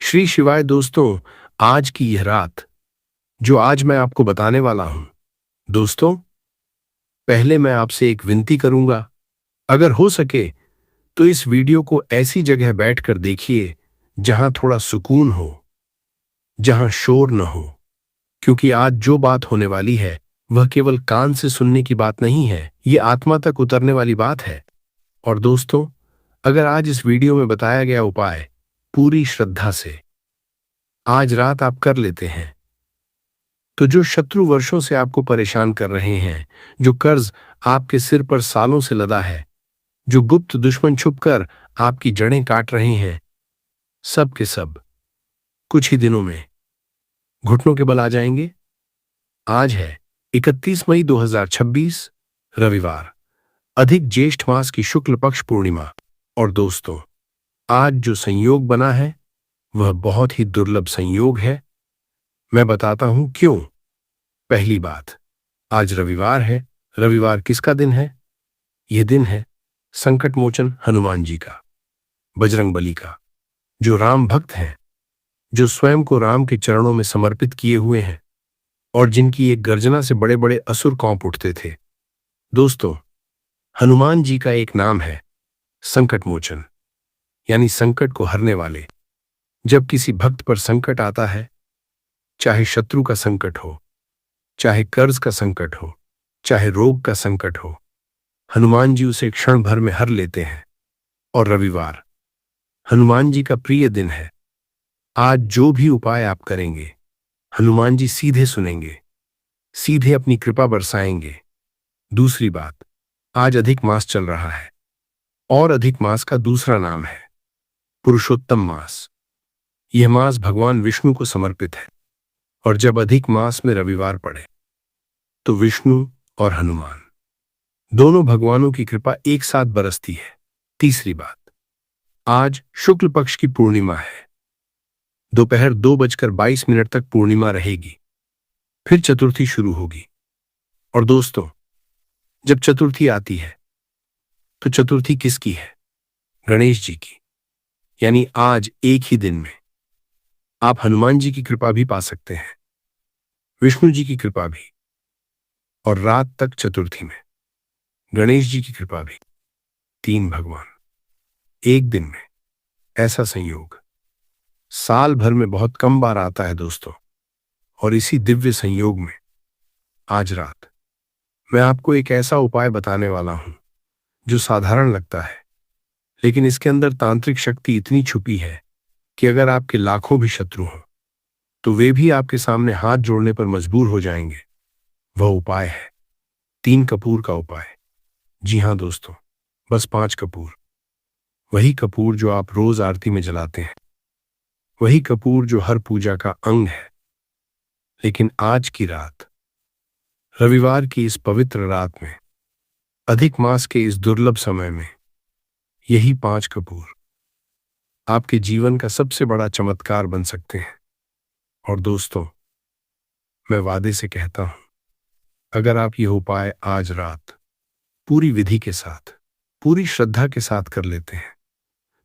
श्री शिवाय दोस्तों, आज की यह रात जो आज मैं आपको बताने वाला हूं, दोस्तों, पहले मैं आपसे एक विनती करूंगा। अगर हो सके तो इस वीडियो को ऐसी जगह बैठकर देखिए जहां थोड़ा सुकून हो, जहां शोर न हो, क्योंकि आज जो बात होने वाली है वह केवल कान से सुनने की बात नहीं है, ये आत्मा तक उतरने वाली बात है। और दोस्तों, अगर आज इस वीडियो में बताया गया उपाय पूरी श्रद्धा से आज रात आप कर लेते हैं, तो जो शत्रु वर्षों से आपको परेशान कर रहे हैं, जो कर्ज आपके सिर पर सालों से लदा है, जो गुप्त दुश्मन छुपकर आपकी जड़ें काट रहे हैं, सब के सब कुछ ही दिनों में घुटनों के बल आ जाएंगे। आज है 31 मई 2026, रविवार, अधिक ज्येष्ठ मास की शुक्ल पक्ष पूर्णिमा। और दोस्तों, आज जो संयोग बना है वह बहुत ही दुर्लभ संयोग है। मैं बताता हूं क्यों। पहली बात, आज रविवार है। रविवार किसका दिन है? यह दिन है संकट मोचन हनुमान जी का, बजरंगबली का, जो राम भक्त हैं, जो स्वयं को राम के चरणों में समर्पित किए हुए हैं और जिनकी एक गर्जना से बड़े बड़े असुर कांप उठते थे। दोस्तों, हनुमान जी का एक नाम है संकट मोचन, यानी संकट को हरने वाले। जब किसी भक्त पर संकट आता है, चाहे शत्रु का संकट हो, चाहे कर्ज का संकट हो, चाहे रोग का संकट हो, हनुमान जी उसे क्षण भर में हर लेते हैं। और रविवार हनुमान जी का प्रिय दिन है। आज जो भी उपाय आप करेंगे, हनुमान जी सीधे सुनेंगे, सीधे अपनी कृपा बरसाएंगे। दूसरी बात, आज अधिक मास चल रहा है और अधिक मास का दूसरा नाम है पुरुषोत्तम मास। यह मास भगवान विष्णु को समर्पित है और जब अधिक मास में रविवार पड़े तो विष्णु और हनुमान दोनों भगवानों की कृपा एक साथ बरसती है। तीसरी बात, आज शुक्ल पक्ष की पूर्णिमा है। दोपहर 2:22 तक पूर्णिमा रहेगी, फिर चतुर्थी शुरू होगी। और दोस्तों, जब चतुर्थी आती है तो चतुर्थी किसकी है? गणेश जी की। यानी आज एक ही दिन में आप हनुमान जी की कृपा भी पा सकते हैं, विष्णु जी की कृपा भी, और रात तक चतुर्थी में गणेश जी की कृपा भी। तीन भगवान एक दिन में, ऐसा संयोग साल भर में बहुत कम बार आता है दोस्तों। और इसी दिव्य संयोग में आज रात मैं आपको एक ऐसा उपाय बताने वाला हूं जो साधारण लगता है, लेकिन इसके अंदर तांत्रिक शक्ति इतनी छुपी है कि अगर आपके लाखों भी शत्रु हों तो वे भी आपके सामने हाथ जोड़ने पर मजबूर हो जाएंगे। वह उपाय है 3 कपूर का उपाय। जी हां दोस्तों, बस 5 कपूर। वही कपूर जो आप रोज आरती में जलाते हैं, वही कपूर जो हर पूजा का अंग है। लेकिन आज की रात, रविवार की इस पवित्र रात में, अधिक मास के इस दुर्लभ समय में, यही 5 कपूर आपके जीवन का सबसे बड़ा चमत्कार बन सकते हैं। और दोस्तों, मैं वादे से कहता हूं, अगर आप यह उपाय आज रात पूरी विधि के साथ, पूरी श्रद्धा के साथ कर लेते हैं,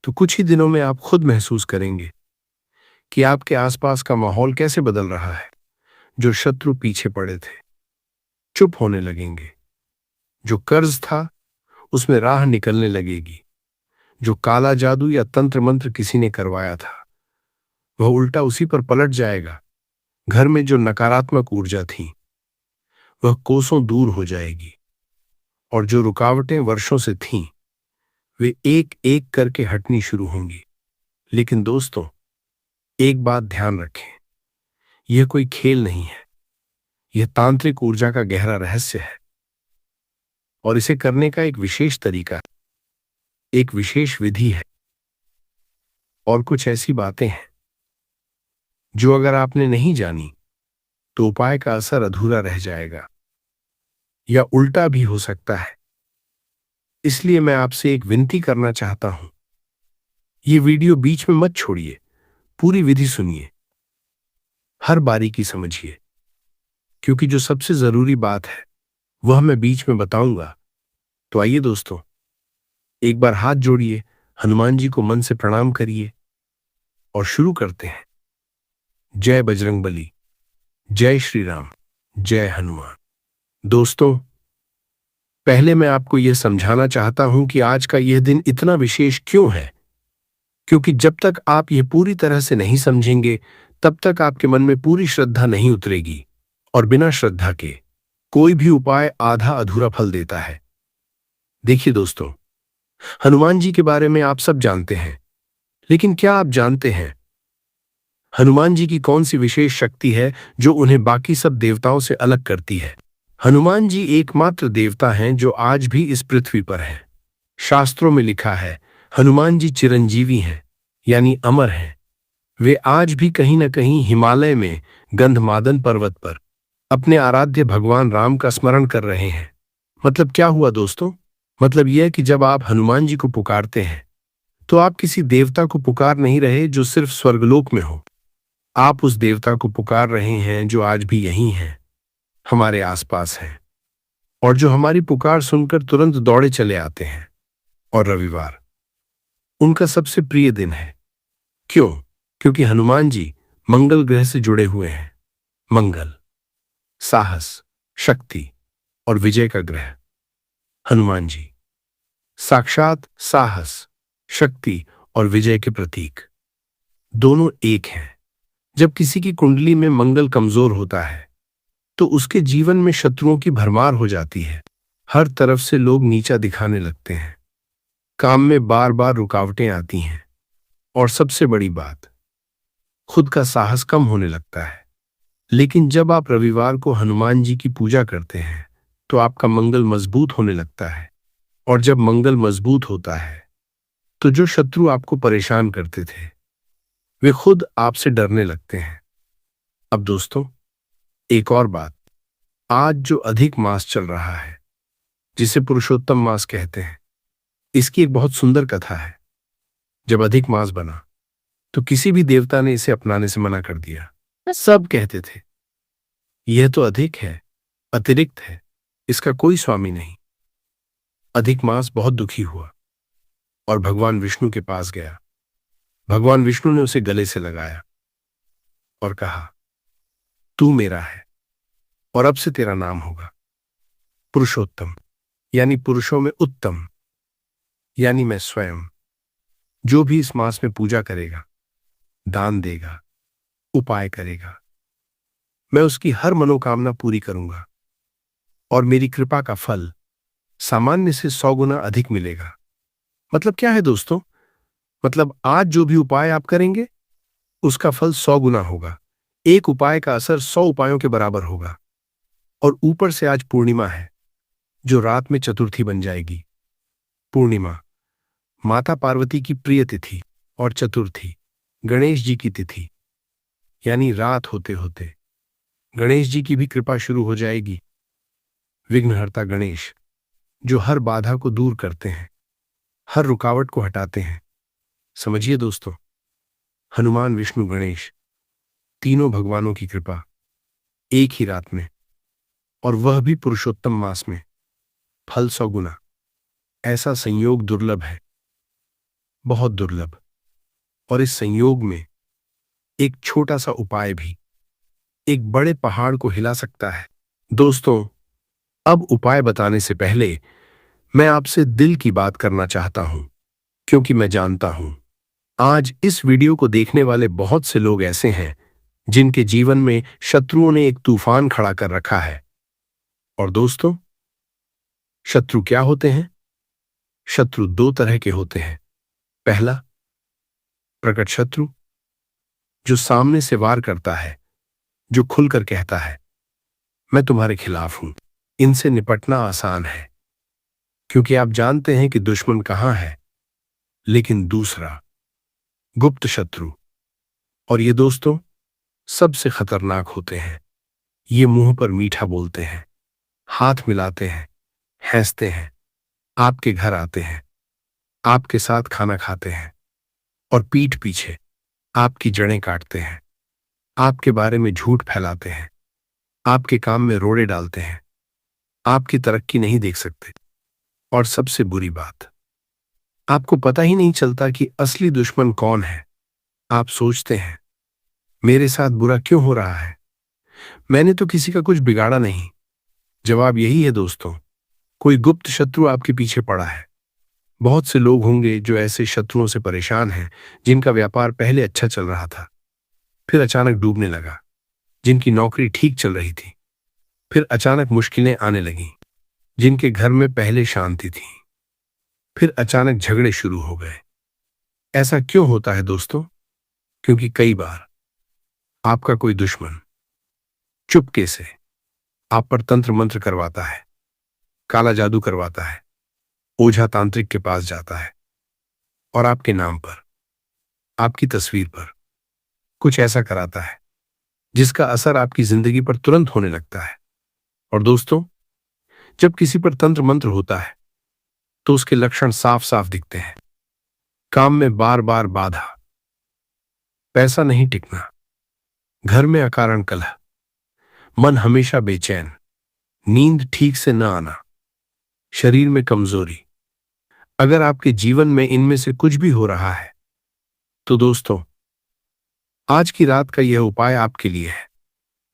तो कुछ ही दिनों में आप खुद महसूस करेंगे कि आपके आसपास का माहौल कैसे बदल रहा है। जो शत्रु पीछे पड़े थे चुप होने लगेंगे, जो कर्ज था उसमें राह निकलने लगेगी, जो काला जादू या तंत्र मंत्र किसी ने करवाया था वह उल्टा उसी पर पलट जाएगा। घर में जो नकारात्मक ऊर्जा थी वह कोसों दूर हो जाएगी, और जो रुकावटें वर्षों से थीं वे एक एक करके हटनी शुरू होंगी। लेकिन दोस्तों, एक बात ध्यान रखें, यह कोई खेल नहीं है, यह तांत्रिक ऊर्जा का गहरा रहस्य है। और इसे करने का एक विशेष तरीका, एक विशेष विधि है, और कुछ ऐसी बातें हैं जो अगर आपने नहीं जानी तो उपाय का असर अधूरा रह जाएगा या उल्टा भी हो सकता है। इसलिए मैं आपसे एक विनती करना चाहता हूं, ये वीडियो बीच में मत छोड़िए, पूरी विधि सुनिए, हर बारीकी समझिए, क्योंकि जो सबसे जरूरी बात है वह मैं बीच में बताऊंगा। तो आइए दोस्तों, एक बार हाथ जोड़िए, हनुमान जी को मन से प्रणाम करिए और शुरू करते हैं। जय बजरंगबली, जय श्री राम, जय हनुमान। दोस्तों, पहले मैं आपको यह समझाना चाहता हूं कि आज का यह दिन इतना विशेष क्यों है, क्योंकि जब तक आप यह पूरी तरह से नहीं समझेंगे तब तक आपके मन में पूरी श्रद्धा नहीं उतरेगी, और बिना श्रद्धा के कोई भी उपाय आधा अधूरा फल देता है। देखिए दोस्तों, हनुमान जी के बारे में आप सब जानते हैं, लेकिन क्या आप जानते हैं हनुमान जी की कौन सी विशेष शक्ति है जो उन्हें बाकी सब देवताओं से अलग करती है? हनुमान जी एकमात्र देवता हैं जो आज भी इस पृथ्वी पर हैं। शास्त्रों में लिखा है, हनुमान जी चिरंजीवी हैं, यानी अमर हैं। वे आज भी कहीं न कहीं हिमालय में गंधमादन पर्वत पर अपने आराध्य भगवान राम का स्मरण कर रहे हैं। मतलब क्या हुआ दोस्तों? मतलब यह कि जब आप हनुमान जी को पुकारते हैं तो आप किसी देवता को पुकार नहीं रहे जो सिर्फ स्वर्गलोक में हो। आप उस देवता को पुकार रहे हैं जो आज भी यहीं हैं, हमारे आसपास हैं, और जो हमारी पुकार सुनकर तुरंत दौड़े चले आते हैं। और रविवार उनका सबसे प्रिय दिन है। क्यों? क्योंकि हनुमान जी मंगल ग्रह से जुड़े हुए हैं। मंगल साहस, शक्ति और विजय का ग्रह। हनुमान जी साक्षात साहस, शक्ति और विजय के प्रतीक। दोनों एक हैं। जब किसी की कुंडली में मंगल कमजोर होता है तो उसके जीवन में शत्रुओं की भरमार हो जाती है। हर तरफ से लोग नीचा दिखाने लगते हैं, काम में बार बार रुकावटें आती हैं, और सबसे बड़ी बात, खुद का साहस कम होने लगता है। लेकिन जब आप रविवार को हनुमान जी की पूजा करते हैं तो आपका मंगल मजबूत होने लगता है, और जब मंगल मजबूत होता है तो जो शत्रु आपको परेशान करते थे वे खुद आपसे डरने लगते हैं। अब दोस्तों, एक और बात, आज जो अधिक मास चल रहा है, जिसे पुरुषोत्तम मास कहते हैं, इसकी एक बहुत सुंदर कथा है। जब अधिक मास बना तो किसी भी देवता ने इसे अपनाने से मना कर दिया। सब कहते थे, यह तो अधिक है, अतिरिक्त है, इसका कोई स्वामी नहीं। अधिक मास बहुत दुखी हुआ और भगवान विष्णु के पास गया। भगवान विष्णु ने उसे गले से लगाया और कहा, तू मेरा है और अब से तेरा नाम होगा पुरुषोत्तम, यानी पुरुषों में उत्तम, यानी मैं स्वयं। जो भी इस मास में पूजा करेगा, दान देगा, उपाय करेगा, मैं उसकी हर मनोकामना पूरी करूंगा, और मेरी कृपा का फल सामान्य से 100 गुना अधिक मिलेगा। मतलब क्या है दोस्तों? मतलब आज जो भी उपाय आप करेंगे उसका फल 100 गुना होगा। एक उपाय का असर 100 उपायों के बराबर होगा। और ऊपर से आज पूर्णिमा है, जो रात में चतुर्थी बन जाएगी। पूर्णिमा माता पार्वती की प्रिय तिथि, और चतुर्थी गणेश जी की तिथि, यानी रात होते होते गणेश जी की भी कृपा शुरू हो जाएगी। विघ्नहर्ता गणेश, जो हर बाधा को दूर करते हैं, हर रुकावट को हटाते हैं। समझिए दोस्तों, हनुमान, विष्णु, गणेश, तीनों भगवानों की कृपा एक ही रात में, और वह भी पुरुषोत्तम मास में, फल 100 गुना। ऐसा संयोग दुर्लभ है, बहुत दुर्लभ। और इस संयोग में एक छोटा सा उपाय भी एक बड़े पहाड़ को हिला सकता है। दोस्तों, अब उपाय बताने से पहले मैं आपसे दिल की बात करना चाहता हूं, क्योंकि मैं जानता हूं आज इस वीडियो को देखने वाले बहुत से लोग ऐसे हैं जिनके जीवन में शत्रुओं ने एक तूफान खड़ा कर रखा है। और दोस्तों, शत्रु क्या होते हैं? शत्रु 2 तरह के होते हैं। पहला, प्रकट शत्रु, जो सामने से वार करता है, जो खुलकर कहता है, मैं तुम्हारे खिलाफ हूं। इनसे निपटना आसान है, क्योंकि आप जानते हैं कि दुश्मन कहां है। लेकिन दूसरा, गुप्त शत्रु, और ये दोस्तों सबसे खतरनाक होते हैं। ये मुंह पर मीठा बोलते हैं, हाथ मिलाते हैं, हंसते हैं, आपके घर आते हैं, आपके साथ खाना खाते हैं, और पीठ पीछे आपकी जड़ें काटते हैं, आपके बारे में झूठ फैलाते हैं, आपके काम में रोड़े डालते हैं, आपकी तरक्की नहीं देख सकते। और सबसे बुरी बात, आपको पता ही नहीं चलता कि असली दुश्मन कौन है। आप सोचते हैं, मेरे साथ बुरा क्यों हो रहा है? मैंने तो किसी का कुछ बिगाड़ा नहीं। जवाब यही है दोस्तों, कोई गुप्त शत्रु आपके पीछे पड़ा है। बहुत से लोग होंगे जो ऐसे शत्रुओं से परेशान हैं, जिनका व्यापार पहले अच्छा चल रहा था, फिर अचानक डूबने लगा। जिनकी नौकरी ठीक चल रही थी, फिर अचानक मुश्किलें आने लगीं। जिनके घर में पहले शांति थी, फिर अचानक झगड़े शुरू हो गए। ऐसा क्यों होता है दोस्तों? क्योंकि कई बार आपका कोई दुश्मन चुपके से आप पर तंत्र मंत्र करवाता है, काला जादू करवाता है, ओझा तांत्रिक के पास जाता है और आपके नाम पर, आपकी तस्वीर पर कुछ ऐसा कराता है जिसका असर आपकी जिंदगी पर तुरंत होने लगता है। और दोस्तों, जब किसी पर तंत्र मंत्र होता है तो उसके लक्षण साफ साफ दिखते हैं। काम में बार बार बाधा, पैसा नहीं टिकना, घर में अकारण कलह, मन हमेशा बेचैन, नींद ठीक से न आना, शरीर में कमजोरी। अगर आपके जीवन में इनमें से कुछ भी हो रहा है तो दोस्तों, आज की रात का यह उपाय आपके लिए है।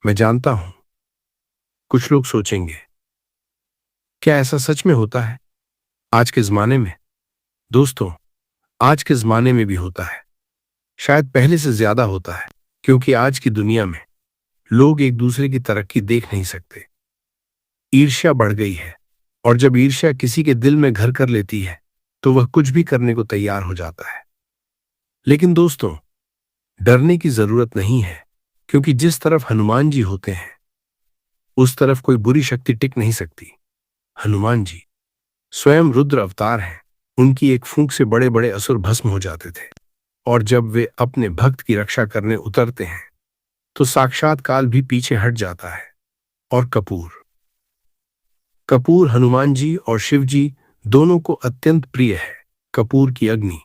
मैं जानता हूं कुछ लोग सोचेंगे, क्या ऐसा सच में होता है आज के जमाने में? दोस्तों, आज के जमाने में भी होता है, शायद पहले से ज्यादा होता है, क्योंकि आज की दुनिया में लोग एक दूसरे की तरक्की देख नहीं सकते। ईर्ष्या बढ़ गई है, और जब ईर्ष्या किसी के दिल में घर कर लेती है तो वह कुछ भी करने को तैयार हो जाता है। लेकिन दोस्तों, डरने की जरूरत नहीं है, क्योंकि जिस तरफ हनुमान जी होते हैं उस तरफ कोई बुरी शक्ति टिक नहीं सकती। हनुमान जी स्वयं रुद्र अवतार हैं। उनकी एक फूंक से बड़े बड़े असुर भस्म हो जाते थे, और जब वे अपने भक्त की रक्षा करने उतरते हैं तो साक्षात काल भी पीछे हट जाता है। और कपूर कपूर हनुमान जी और शिव जी दोनों को अत्यंत प्रिय है। कपूर की अग्नि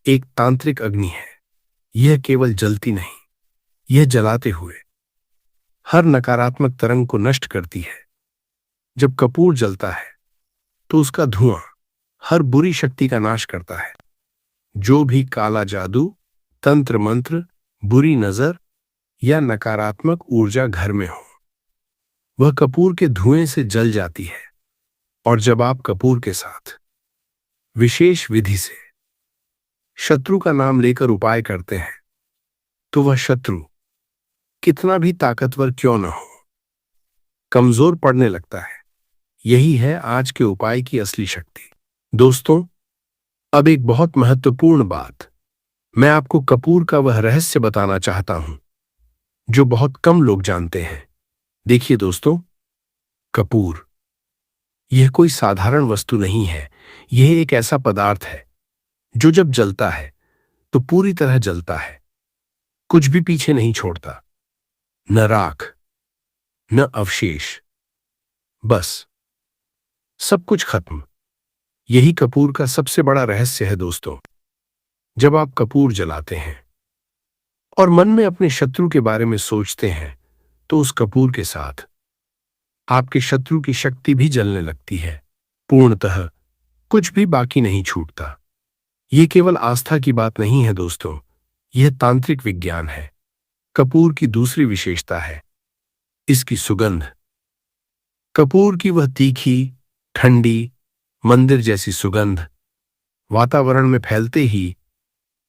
एक तांत्रिक अग्नि है। यह केवल जलती नहीं, यह जलाते हुए हर नकारात्मक तरंग को नष्ट करती है। जब कपूर जलता है तो उसका धुआं हर बुरी शक्ति का नाश करता है। जो भी काला जादू, तंत्र मंत्र, बुरी नजर या नकारात्मक ऊर्जा घर में हो, वह कपूर के धुएं से जल जाती है। और जब आप कपूर के साथ विशेष विधि से शत्रु का नाम लेकर उपाय करते हैं तो वह शत्रु कितना भी ताकतवर क्यों न हो, कमजोर पड़ने लगता है। यही है आज के उपाय की असली शक्ति। दोस्तों, अब एक बहुत महत्वपूर्ण बात, मैं आपको कपूर का वह रहस्य बताना चाहता हूं जो बहुत कम लोग जानते हैं। देखिए दोस्तों, कपूर यह कोई साधारण वस्तु नहीं है। यह एक ऐसा पदार्थ है जो जब जलता है तो पूरी तरह जलता है, कुछ भी पीछे नहीं छोड़ता, न राख न अवशेष, बस सब कुछ खत्म। यही कपूर का सबसे बड़ा रहस्य है दोस्तों। जब आप कपूर जलाते हैं और मन में अपने शत्रु के बारे में सोचते हैं तो उस कपूर के साथ आपके शत्रु की शक्ति भी जलने लगती है। पूर्णतः कुछ भी बाकी नहीं छूटता। यह केवल आस्था की बात नहीं है दोस्तों, यह तांत्रिक विज्ञान है। कपूर की दूसरी विशेषता है इसकी सुगंध। कपूर की वह तीखी, ठंडी, मंदिर जैसी सुगंध वातावरण में फैलते ही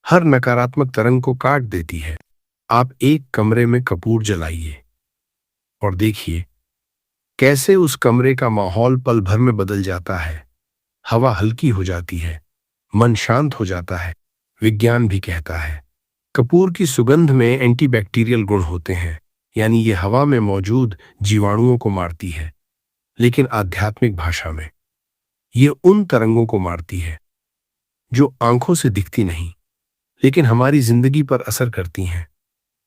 हर नकारात्मक तरंग को काट देती है। आप एक कमरे में कपूर जलाइए और देखिए कैसे उस कमरे का माहौल पल भर में बदल जाता है। हवा हल्की हो जाती है, मन शांत हो जाता है। विज्ञान भी कहता है कपूर की सुगंध में एंटीबैक्टीरियल गुण होते हैं, यानी ये हवा में मौजूद जीवाणुओं को मारती है। लेकिन आध्यात्मिक भाषा में ये उन तरंगों को मारती है जो आंखों से दिखती नहीं लेकिन हमारी जिंदगी पर असर करती हैं।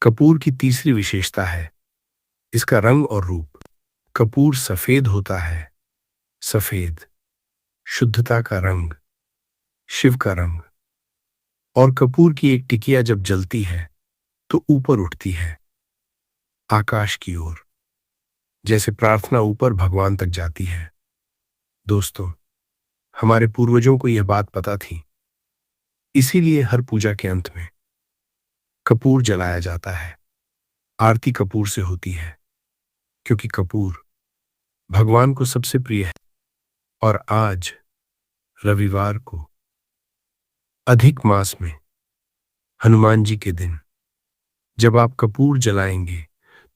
कपूर की तीसरी विशेषता है इसका रंग और रूप। कपूर सफेद होता है। सफेद शुद्धता का रंग, शिव का रंग। और कपूर की एक टिकिया जब जलती है तो ऊपर उठती है आकाश की ओर, जैसे प्रार्थना ऊपर भगवान तक जाती है। दोस्तों, हमारे पूर्वजों को यह बात पता थी, इसीलिए हर पूजा के अंत में कपूर जलाया जाता है। आरती कपूर से होती है क्योंकि कपूर भगवान को सबसे प्रिय है। और आज रविवार को अधिक मास में हनुमान जी के दिन जब आप कपूर जलाएंगे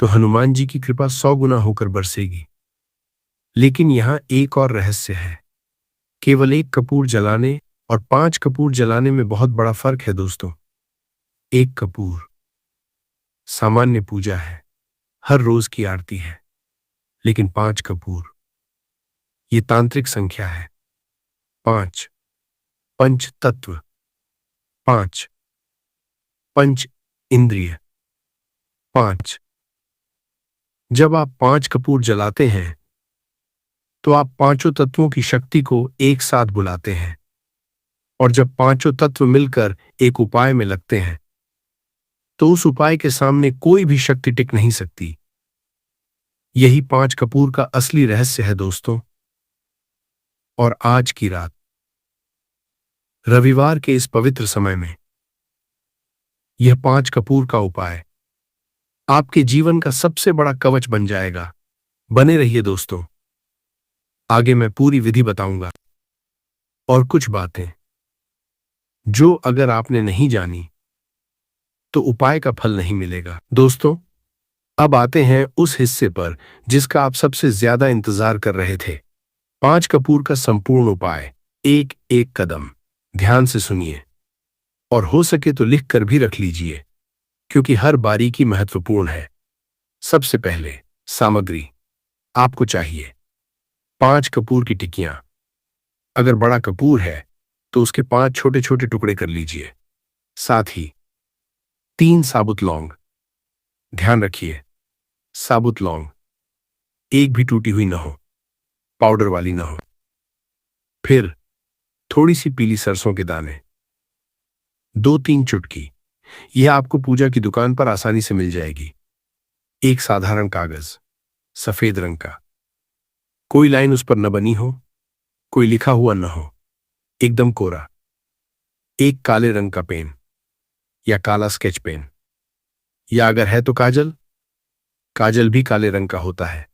तो हनुमान जी की कृपा 100 गुना होकर बरसेगी। लेकिन यहां एक और रहस्य है। केवल एक कपूर जलाने और 5 कपूर जलाने में बहुत बड़ा फर्क है दोस्तों। एक कपूर सामान्य पूजा है, हर रोज की आरती है। लेकिन 5 कपूर ये तांत्रिक संख्या है। 5 पंच तत्व, 5 पंच इंद्रिय, 5। जब आप 5 कपूर जलाते हैं तो आप पांचों तत्वों की शक्ति को एक साथ बुलाते हैं। और जब पांचों तत्व मिलकर एक उपाय में लगते हैं तो उस उपाय के सामने कोई भी शक्ति टिक नहीं सकती। यही 5 कपूर का असली रहस्य है दोस्तों। और आज की रात रविवार के इस पवित्र समय में यह 5 कपूर का उपाय आपके जीवन का सबसे बड़ा कवच बन जाएगा। बने रहिए दोस्तों, आगे मैं पूरी विधि बताऊंगा और कुछ बातें जो अगर आपने नहीं जानी तो उपाय का फल नहीं मिलेगा। दोस्तों, अब आते हैं उस हिस्से पर जिसका आप सबसे ज्यादा इंतजार कर रहे थे। 5 कपूर का संपूर्ण उपाय, एक एक कदम ध्यान से सुनिए और हो सके तो लिख कर भी रख लीजिए क्योंकि हर बारीकी महत्वपूर्ण है। सबसे पहले सामग्री आपको चाहिए 5 कपूर की टिक्कियां। अगर बड़ा कपूर है तो उसके 5 छोटे छोटे टुकड़े कर लीजिए। साथ ही 3 साबुत लौंग। ध्यान रखिए, साबुत लौंग, एक भी टूटी हुई ना हो, पाउडर वाली ना हो। फिर थोड़ी सी पीली सरसों के दाने, 2-3 चुटकी। यह आपको पूजा की दुकान पर आसानी से मिल जाएगी। एक साधारण कागज, सफेद रंग का, कोई लाइन उस पर न बनी हो, कोई लिखा हुआ न हो, एकदम कोरा। एक काले रंग का पेन या काला स्केच पेन, या अगर है तो काजल। काजल भी काले रंग का होता है,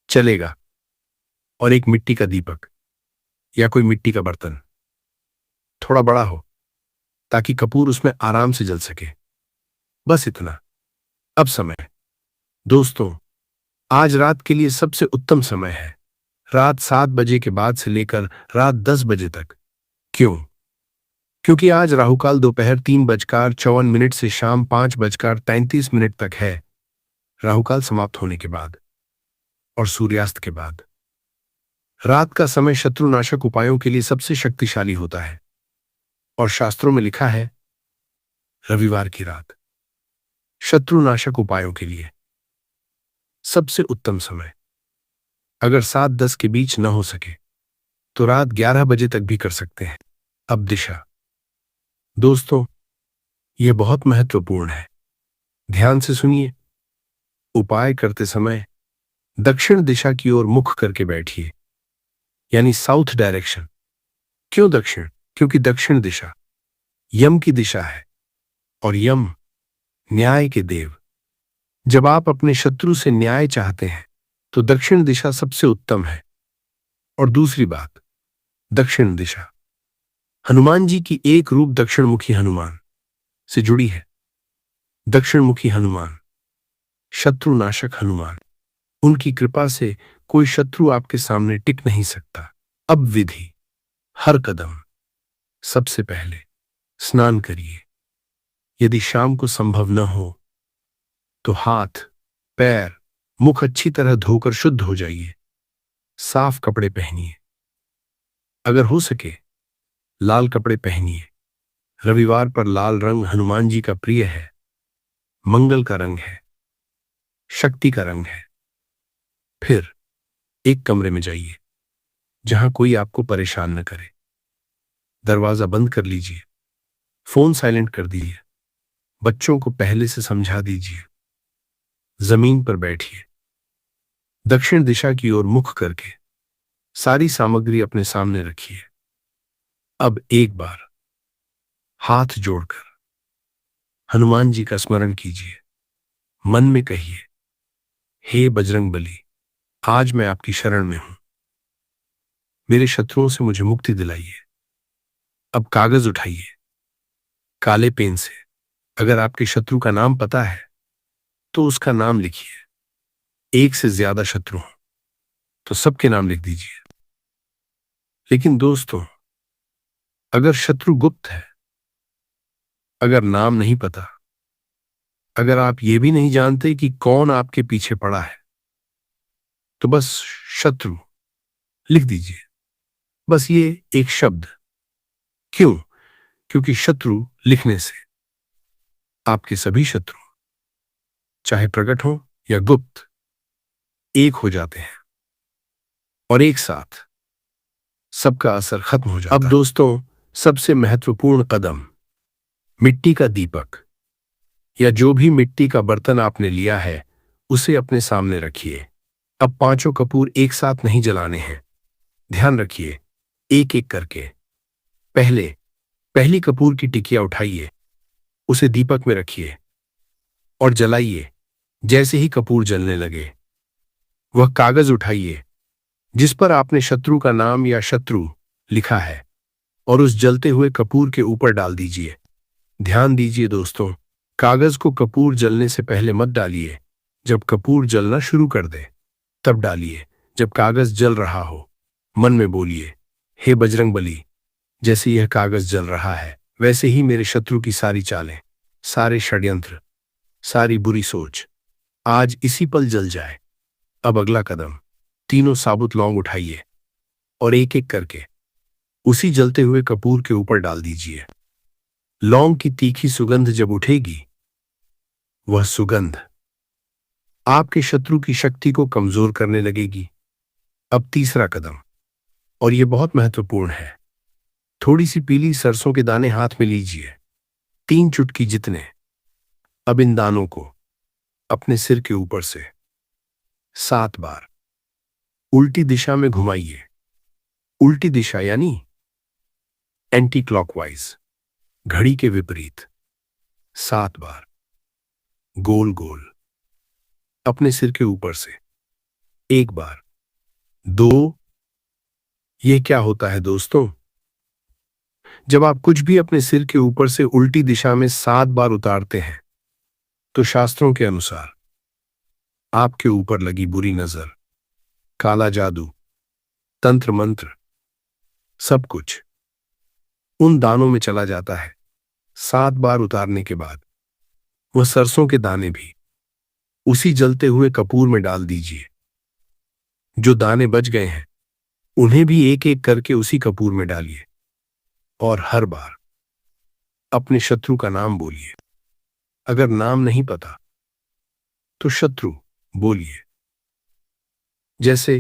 चलेगा। और एक मिट्टी का दीपक या कोई मिट्टी का बर्तन, थोड़ा बड़ा हो ताकि कपूर उसमें आराम से जल सके। बस इतना। अब समय दोस्तों, आज रात के लिए सबसे उत्तम समय है। रात 7 बजे के बाद से लेकर रात 10 बजे तक। क्यों? क्योंकि आज राहुकाल दोपहर 3:54 से शाम 5:33 तक है। राहुकाल समाप्त होने के बाद और सूर्यास्त के बाद रात का समय शत्रुनाशक उपायों के लिए सबसे शक्तिशाली होता है। और शास्त्रों में लिखा है रविवार की रात शत्रुनाशक उपायों के लिए सबसे उत्तम समय। अगर 7-10 के बीच न हो सके तो रात 11 बजे तक भी कर सकते हैं। अब दिशा दोस्तों, यह बहुत महत्वपूर्ण है। ध्यान से सुनिए। उपाय करते समय दक्षिण दिशा की ओर मुख करके बैठिए, यानी साउथ डायरेक्शन। क्यों दक्षिण? क्योंकि दक्षिण दिशा यम की दिशा है और यम न्याय के देव। जब आप अपने शत्रु से न्याय चाहते हैं तो दक्षिण दिशा सबसे उत्तम है। और दूसरी बात, दक्षिण दिशा हनुमान जी की एक रूप दक्षिणमुखी हनुमान से जुड़ी है। दक्षिणमुखी हनुमान शत्रुनाशक हनुमान, उनकी कृपा से कोई शत्रु आपके सामने टिक नहीं सकता। अब विधि, हर कदम। सबसे पहले स्नान करिए। यदि शाम को संभव न हो तो हाथ, पैर, मुख अच्छी तरह धोकर शुद्ध हो जाइए। साफ कपड़े पहनिए। अगर हो सके लाल कपड़े पहनिए। रविवार पर लाल रंग हनुमान जी का प्रिय है, मंगल का रंग है, शक्ति का रंग है। फिर एक कमरे में जाइए जहां कोई आपको परेशान न करे। दरवाजा बंद कर लीजिए, फोन साइलेंट कर दीजिए, बच्चों को पहले से समझा दीजिए। जमीन पर बैठिए, दक्षिण दिशा की ओर मुख करके सारी सामग्री अपने सामने रखिए। अब एक बार हाथ जोड़कर हनुमान जी का स्मरण कीजिए, मन में कहिए, हे बजरंग बली, आज मैं आपकी शरण में हूं, मेरे शत्रुओं से मुझे मुक्ति दिलाइए। अब कागज उठाइए, काले पेन से। अगर आपके शत्रु का नाम पता है तो उसका नाम लिखिए। एक से ज्यादा शत्रु हो तो सबके नाम लिख दीजिए। लेकिन दोस्तों, अगर शत्रु गुप्त है, अगर नाम नहीं पता, अगर आप ये भी नहीं जानते कि कौन आपके पीछे पड़ा है, तो बस शत्रु लिख दीजिए। बस ये एक शब्द। क्यों? क्योंकि शत्रु लिखने से आपके सभी शत्रु, चाहे प्रकट हो या गुप्त, एक हो जाते हैं और एक साथ सबका असर खत्म हो जाता है। अब दोस्तों, सबसे महत्वपूर्ण कदम, मिट्टी का दीपक या जो भी मिट्टी का बर्तन आपने लिया है उसे अपने सामने रखिए। अब पांचों कपूर एक साथ नहीं जलाने हैं। ध्यान रखिए, एक एक करके। पहली कपूर की टिकिया उठाइए, उसे दीपक में रखिए और जलाइए। जैसे ही कपूर जलने लगे, वह कागज उठाइए जिस पर आपने शत्रु का नाम या शत्रु लिखा है और उस जलते हुए कपूर के ऊपर डाल दीजिए। ध्यान दीजिए दोस्तों, कागज को कपूर जलने से पहले मत डालिए। जब कपूर जलना शुरू कर दे तब डालिए। जब कागज जल रहा हो, मन में बोलिए, हे बजरंग बली, जैसे यह कागज जल रहा है वैसे ही मेरे शत्रु की सारी चालें, सारे षड्यंत्र, सारी बुरी सोच आज इसी पल जल जाए। अब अगला कदम, तीनों साबुत लौंग उठाइए और एक एक करके उसी जलते हुए कपूर के ऊपर डाल दीजिए। लौंग की तीखी सुगंध जब उठेगी, वह सुगंध आपके शत्रु की शक्ति को कमजोर करने लगेगी। अब तीसरा कदम, और यह बहुत महत्वपूर्ण है, थोड़ी सी पीली सरसों के दाने हाथ में लीजिए, 3 चुटकी जितने। अब इन दानों को अपने सिर के ऊपर से 7 बार उल्टी दिशा में घुमाइए। उल्टी दिशा यानी एंटी क्लॉकवाइज, घड़ी के विपरीत। 7 बार गोल गोल अपने सिर के ऊपर से। 1 बार, 2। यह क्या होता है दोस्तों? जब आप कुछ भी अपने सिर के ऊपर से उल्टी दिशा में 7 बार उतारते हैं तो शास्त्रों के अनुसार आपके ऊपर लगी बुरी नजर, काला जादू, तंत्र मंत्र, सब कुछ उन दानों में चला जाता है। 7 बार उतारने के बाद वह सरसों के दाने भी उसी जलते हुए कपूर में डाल दीजिए। जो दाने बच गए हैं उन्हें भी एक एक करके उसी कपूर में डालिए और हर बार अपने शत्रु का नाम बोलिए। अगर नाम नहीं पता तो शत्रु बोलिए। जैसे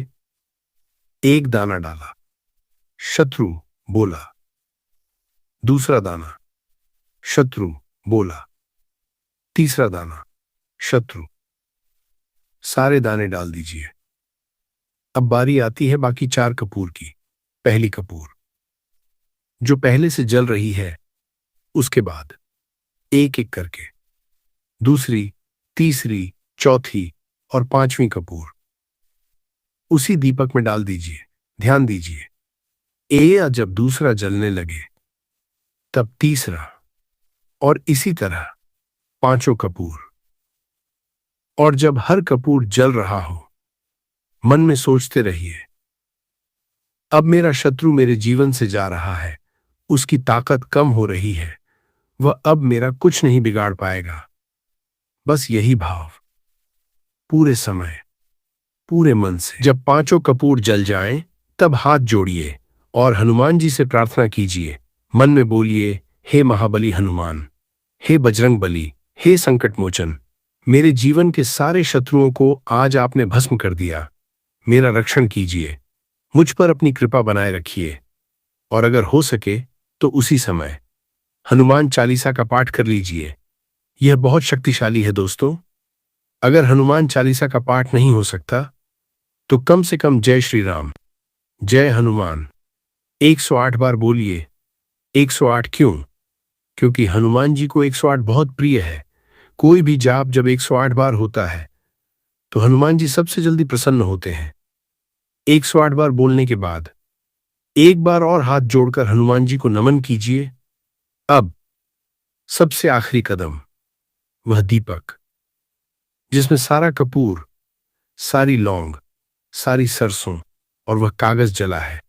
एक दाना डाला, शत्रु बोला, दूसरा दाना, शत्रु बोला, तीसरा दाना, शत्रु। सारे दाने डाल दीजिए। अब बारी आती है बाकी 4 कपूर की। पहली कपूर जो पहले से जल रही है, उसके बाद एक एक करके दूसरी, तीसरी, चौथी और 5वीं कपूर उसी दीपक में डाल दीजिए। ध्यान दीजिए, या जब दूसरा जलने लगे तब तीसरा, और इसी तरह 5 कपूर। और जब हर कपूर जल रहा हो, मन में सोचते रहिए, अब मेरा शत्रु मेरे जीवन से जा रहा है, उसकी ताकत कम हो रही है, वह अब मेरा कुछ नहीं बिगाड़ पाएगा। बस यही भाव पूरे समय, पूरे मन से। जब 5 कपूर जल जाएं, तब हाथ जोड़िए और हनुमान जी से प्रार्थना कीजिए। मन में बोलिए, हे महाबली हनुमान, हे बजरंग बली, हे संकट मोचन, मेरे जीवन के सारे शत्रुओं को आज आपने भस्म कर दिया। मेरा रक्षण कीजिए, मुझ पर अपनी कृपा बनाए रखिए। और अगर हो सके तो उसी समय हनुमान चालीसा का पाठ कर लीजिए। यह बहुत शक्तिशाली है दोस्तों। अगर हनुमान चालीसा का पाठ नहीं हो सकता तो कम से कम जय श्री राम, जय हनुमान 108 बार बोलिए। 108 क्यों? क्योंकि हनुमान जी को 108 बहुत प्रिय है। कोई भी जाप जब 108 बार होता है तो हनुमान जी सबसे जल्दी प्रसन्न होते हैं। 108 बार बोलने के बाद एक बार और हाथ जोड़कर हनुमान जी को नमन कीजिए। अब सबसे आखिरी कदम, वह दीपक जिसमें सारा कपूर, सारी लौंग, सारी सरसों और वह कागज जला है,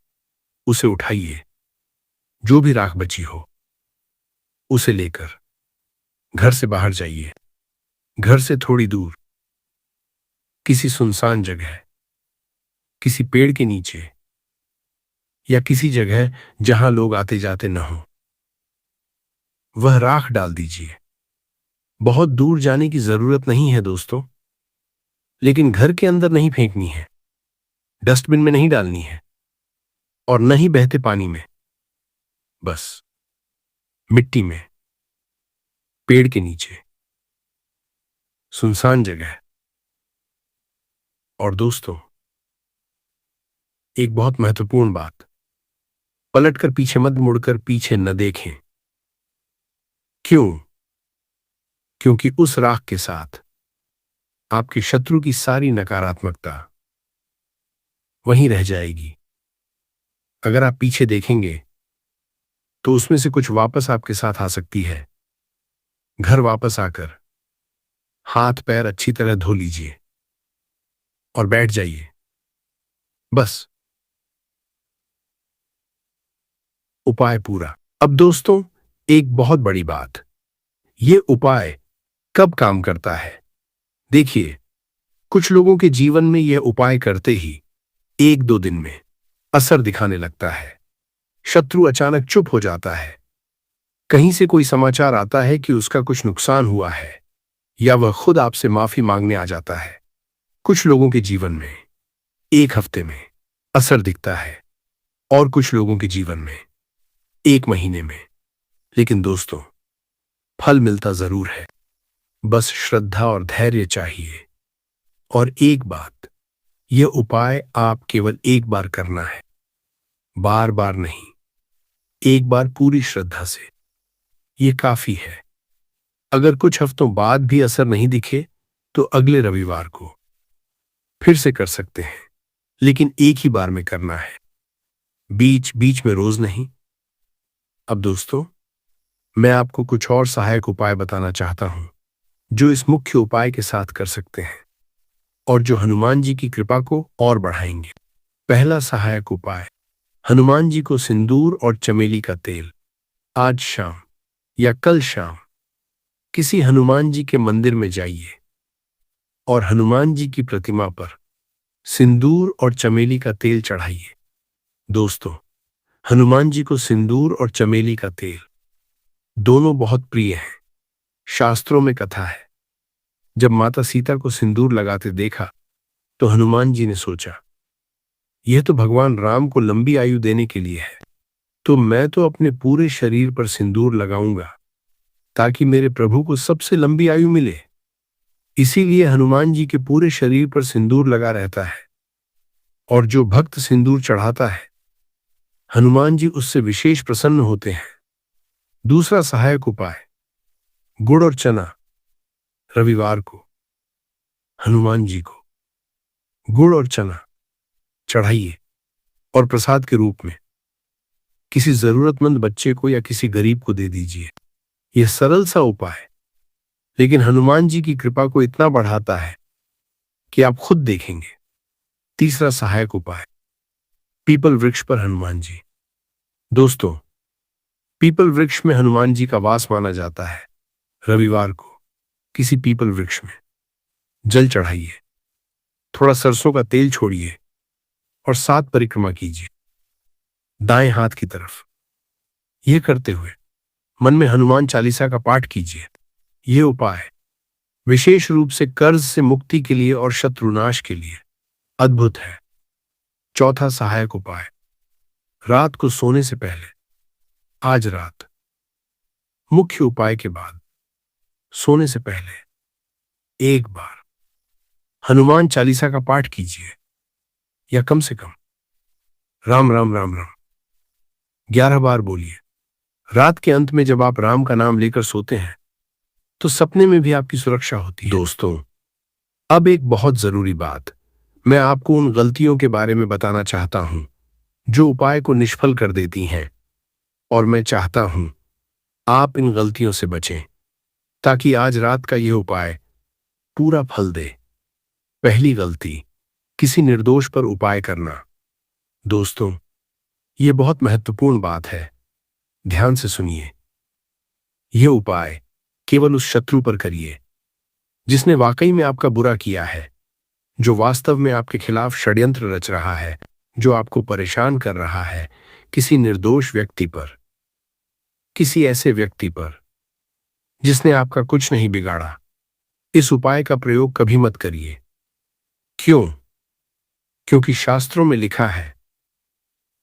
उसे उठाइए। जो भी राख बची हो उसे लेकर घर से बाहर जाइए। घर से थोड़ी दूर किसी सुनसान जगह, किसी पेड़ के नीचे या किसी जगह जहां लोग आते जाते न हो, वह राख डाल दीजिए। बहुत दूर जाने की जरूरत नहीं है दोस्तों, लेकिन घर के अंदर नहीं फेंकनी है, डस्टबिन में नहीं डालनी है और न ही बहते पानी में। बस मिट्टी में, पेड़ के नीचे, सुनसान जगह। और दोस्तों, एक बहुत महत्वपूर्ण बात, पलटकर पीछे मत मुड़कर पीछे न देखें। क्यों? क्योंकि उस राख के साथ आपके शत्रु की सारी नकारात्मकता वहीं रह जाएगी। अगर आप पीछे देखेंगे तो उसमें से कुछ वापस आपके साथ आ सकती है। घर वापस आकर हाथ पैर अच्छी तरह धो लीजिए और बैठ जाइए। बस उपाय पूरा। अब दोस्तों, एक बहुत बड़ी बात, ये उपाय कब काम करता है? देखिए, कुछ लोगों के जीवन में यह उपाय करते ही 1-2 दिन में असर दिखाने लगता है। शत्रु अचानक चुप हो जाता है, कहीं से कोई समाचार आता है कि उसका कुछ नुकसान हुआ है, या वह खुद आपसे माफी मांगने आ जाता है। कुछ लोगों के जीवन में 1 हफ्ते में असर दिखता है और कुछ लोगों के जीवन में 1 महीने में। लेकिन दोस्तों, फल मिलता जरूर है, बस श्रद्धा और धैर्य चाहिए। और एक बात, यह उपाय आप केवल एक बार करना है, बार बार नहीं, एक बार पूरी श्रद्धा से। यह काफी है। अगर कुछ हफ्तों बाद भी असर नहीं दिखे तो अगले रविवार को फिर से कर सकते हैं, लेकिन एक ही बार में करना है, बीच बीच में रोज नहीं। अब दोस्तों, मैं आपको कुछ और सहायक उपाय बताना चाहता हूं जो इस मुख्य उपाय के साथ कर सकते हैं और जो हनुमान जी की कृपा को और बढ़ाएंगे। पहला सहायक उपाय, हनुमान जी को सिंदूर और चमेली का तेल आज शाम या कल शाम किसी हनुमान जी के मंदिर में जाइए और हनुमान जी की प्रतिमा पर सिंदूर और चमेली का तेल चढ़ाइए। दोस्तों, हनुमान जी को सिंदूर और चमेली का तेल दोनों बहुत प्रिय हैं। शास्त्रों में कथा है, जब माता सीता को सिंदूर लगाते देखा तो हनुमान जी ने सोचा, यह तो भगवान राम को लंबी आयु देने के लिए है, तो मैं तो अपने पूरे शरीर पर सिंदूर लगाऊंगा ताकि मेरे प्रभु को सबसे लंबी आयु मिले। इसीलिए हनुमान जी के पूरे शरीर पर सिंदूर लगा रहता है और जो भक्त सिंदूर चढ़ाता है, हनुमान जी उससे विशेष प्रसन्न होते हैं। दूसरा सहायक उपाय, गुड़ और चना। रविवार को हनुमान जी को गुड़ और चना चढ़ाइए और प्रसाद के रूप में किसी जरूरतमंद बच्चे को या किसी गरीब को दे दीजिए। यह सरल सा उपाय, लेकिन हनुमान जी की कृपा को इतना बढ़ाता है कि आप खुद देखेंगे। तीसरा सहायक उपाय, पीपल वृक्ष पर हनुमान जी। दोस्तों, पीपल वृक्ष में हनुमान जी का वास माना जाता है। रविवार को किसी पीपल वृक्ष में जल चढ़ाइए, थोड़ा सरसों का तेल छोड़िए और 7 परिक्रमा कीजिए दाएं हाथ की तरफ। यह करते हुए मन में हनुमान चालीसा का पाठ कीजिए। यह उपाय विशेष रूप से कर्ज से मुक्ति के लिए और शत्रुनाश के लिए अद्भुत है। चौथा सहायक उपाय, रात को सोने से पहले, आज रात मुख्य उपाय के बाद सोने से पहले एक बार हनुमान चालीसा का पाठ कीजिए, या कम से कम राम राम राम राम 11 बार बोलिए। रात के अंत में जब आप राम का नाम लेकर सोते हैं तो सपने में भी आपकी सुरक्षा होती है। दोस्तों, अब एक बहुत जरूरी बात, मैं आपको उन गलतियों के बारे में बताना चाहता हूं जो उपाय को निष्फल कर देती हैं, और मैं चाहता हूं आप इन गलतियों से बचें ताकि आज रात का यह उपाय पूरा फल दे। पहली गलती, किसी निर्दोष पर उपाय करना। दोस्तों, यह बहुत महत्वपूर्ण बात है, ध्यान से सुनिए। यह उपाय केवल उस शत्रु पर करिए जिसने वाकई में आपका बुरा किया है, जो वास्तव में आपके खिलाफ षड्यंत्र रच रहा है, जो आपको परेशान कर रहा है। किसी निर्दोष व्यक्ति पर, किसी ऐसे व्यक्ति पर जिसने आपका कुछ नहीं बिगाड़ा, इस उपाय का प्रयोग कभी मत करिए। क्यों? क्योंकि शास्त्रों में लिखा है,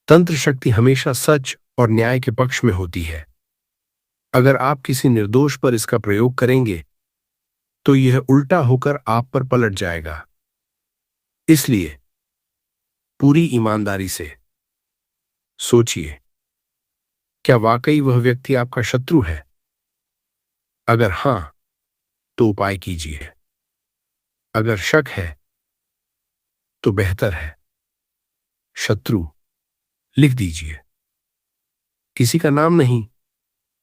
तंत्र शक्ति हमेशा सच और न्याय के पक्ष में होती है। अगर आप किसी निर्दोष पर इसका प्रयोग करेंगे तो यह उल्टा होकर आप पर पलट जाएगा। इसलिए पूरी ईमानदारी से सोचिए, क्या वाकई वह व्यक्ति आपका शत्रु है? अगर हां, तो उपाय कीजिए। अगर शक है तो बेहतर है शत्रु लिख दीजिए, किसी का नाम नहीं।